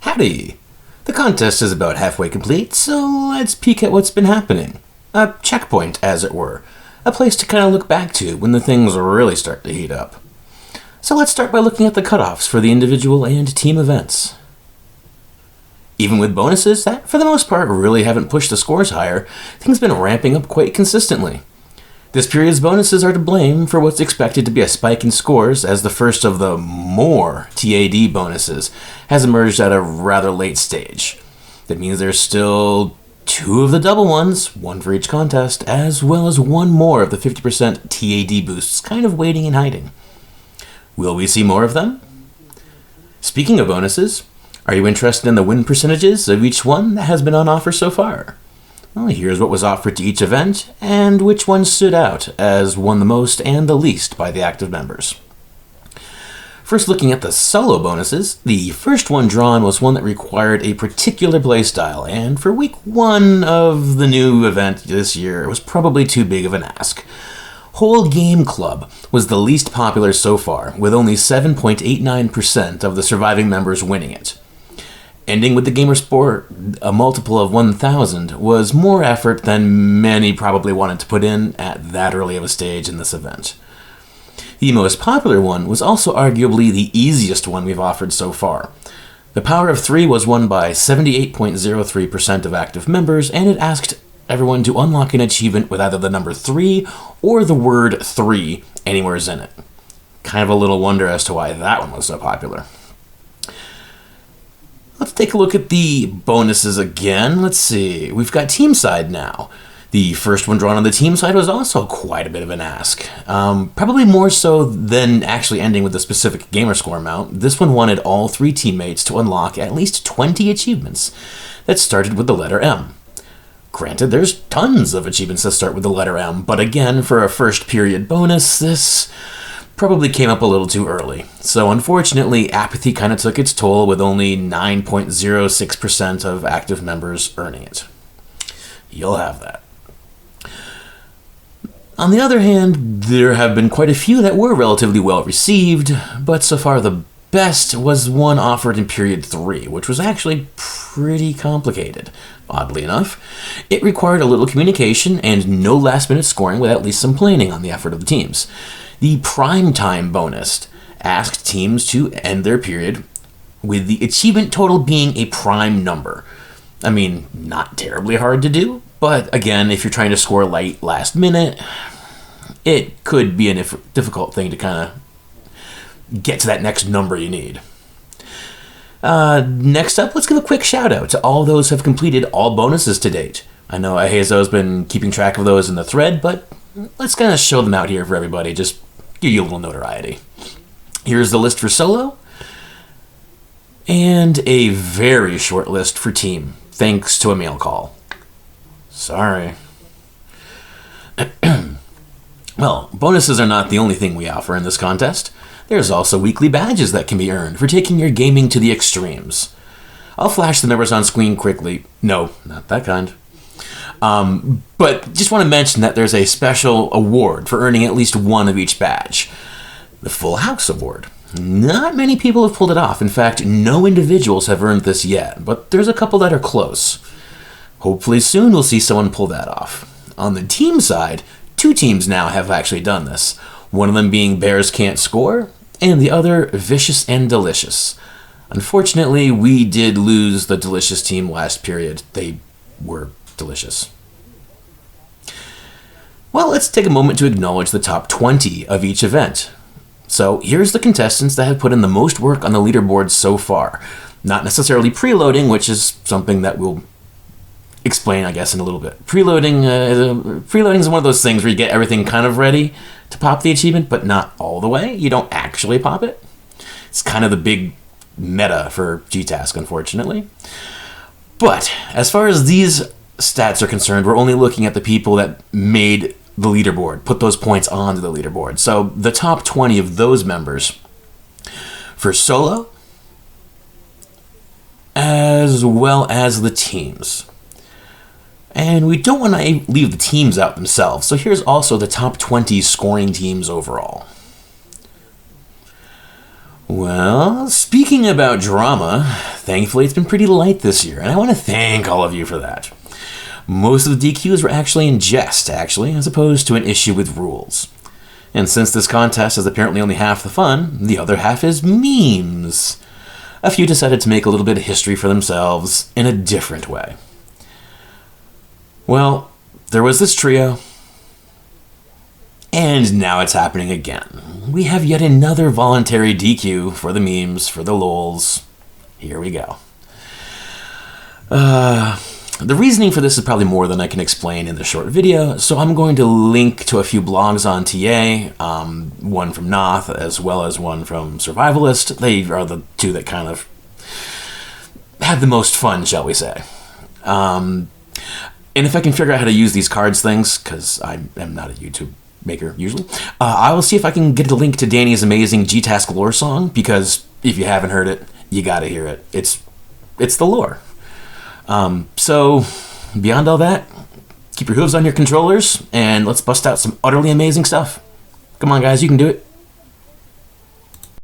Howdy! The contest is about halfway complete, so let's peek at what's been happening. A checkpoint, as it were. A place to kind of look back to when the things really start to heat up. So let's start by looking at the cutoffs for the individual and team events. Even with bonuses that, for the most part, really haven't pushed the scores higher, things have been ramping up quite consistently. This period's bonuses are to blame for what's expected to be a spike in scores, as the first of the more TAD bonuses has emerged at a rather late stage. That means there's still 2 of the double ones, 1 for each contest, as well as 1 more of the 50% TAD boosts kind of waiting and hiding. Will we see more of them? Speaking of bonuses, are you interested in the win percentages of each one that has been on offer so far? Well, here's what was offered to each event, and which one stood out as won the most and the least by the active members. First, looking at the solo bonuses, the first one drawn was one that required a particular playstyle, and for week 1 of the new event this year, it was probably too big of an ask. Whole Game Club was the least popular so far, with only 7.89% of the surviving members winning it. Ending with the gamer sport, a multiple of 1,000, was more effort than many probably wanted to put in at that early of a stage in this event. The most popular one was also arguably the easiest one we've offered so far. The Power of 3 was won by 78.03% of active members, and it asked everyone to unlock an achievement with either the number 3 or the word 3 anywhere in it. Kind of a little wonder as to why that one was so popular. Let's take a look at the bonuses again. Let's see. We've got team side now. The first one drawn on the team side was also quite a bit of an ask. Probably more so than actually ending with a specific gamer score amount. This one wanted all 3 teammates to unlock at least 20 achievements that started with the letter M. Granted, there's tons of achievements that start with the letter M, but again, for a first period bonus, this probably came up a little too early. So unfortunately, apathy kind of took its toll, with only 9.06% of active members earning it. You'll have that. On the other hand, there have been quite a few that were relatively well received, but so far the best was one offered in period 3, which was actually pretty complicated. Oddly enough, it required a little communication and no last-minute scoring with at least some planning on the effort of the teams. The Prime Time bonus asked teams to end their period with the achievement total being a prime number. I mean, not terribly hard to do, but again, if you're trying to score late last minute, it could be a difficult thing to kind of get to that next number you need. Next up, let's give a quick shout out to all those who have completed all bonuses to date. I know Ahezo's been keeping track of those in the thread, but let's kind of show them out here for everybody, just give you a little notoriety. Here's the list for solo, and a very short list for team, thanks to a mail call. Sorry. Well, bonuses are not the only thing we offer in this contest. There's also weekly badges that can be earned for taking your gaming to the extremes. I'll flash the numbers on screen quickly. No, not that kind. But just want to mention that there's a special award for earning at least one of each badge. The Full House Award. Not many people have pulled it off. In fact, no individuals have earned this yet, but there's a couple that are close. Hopefully soon we'll see someone pull that off. On the team side, 2 teams now have actually done this. One of them being Bears Can't Score, and the other Vicious and Delicious. Unfortunately, we did lose the Delicious team last period. They were delicious. Well, let's take a moment to acknowledge the top 20 of each event. So here's the contestants that have put in the most work on the leaderboard so far. Not necessarily preloading, which is something that we'll explain, I guess, in a little bit. Preloading is one of those things where you get everything kind of ready to pop the achievement, but not all the way. You don't actually pop it. It's kind of the big meta for GTASC, unfortunately. But as far as these stats are concerned, we're only looking at the people that made the leaderboard, put those points onto the leaderboard. So the top 20 of those members for solo, as well as the teams. And we don't want to leave the teams out themselves, so here's also the top 20 scoring teams overall. Well, speaking about drama, thankfully it's been pretty light this year, and I want to thank all of you for that. Most of the DQs were actually in jest, as opposed to an issue with rules. And since this contest is apparently only half the fun, the other half is memes. A few decided to make a little bit of history for themselves in a different way. Well, there was this trio, and now it's happening again. We have yet another voluntary DQ for the memes, for the lols. Here we go. The reasoning for this is probably more than I can explain in the short video, so I'm going to link to a few blogs on TA, one from Noth as well as one from Survivalist. They are the two that kind of have the most fun, shall we say. And if I can figure out how to use these cards things, because I am not a YouTube maker usually, I will see if I can get a link to Danny's amazing GTASC Lore song, because if you haven't heard it, you gotta hear it. It's the lore. So, beyond all that, keep your hooves on your controllers, and let's bust out some utterly amazing stuff. Come on, guys, you can do it.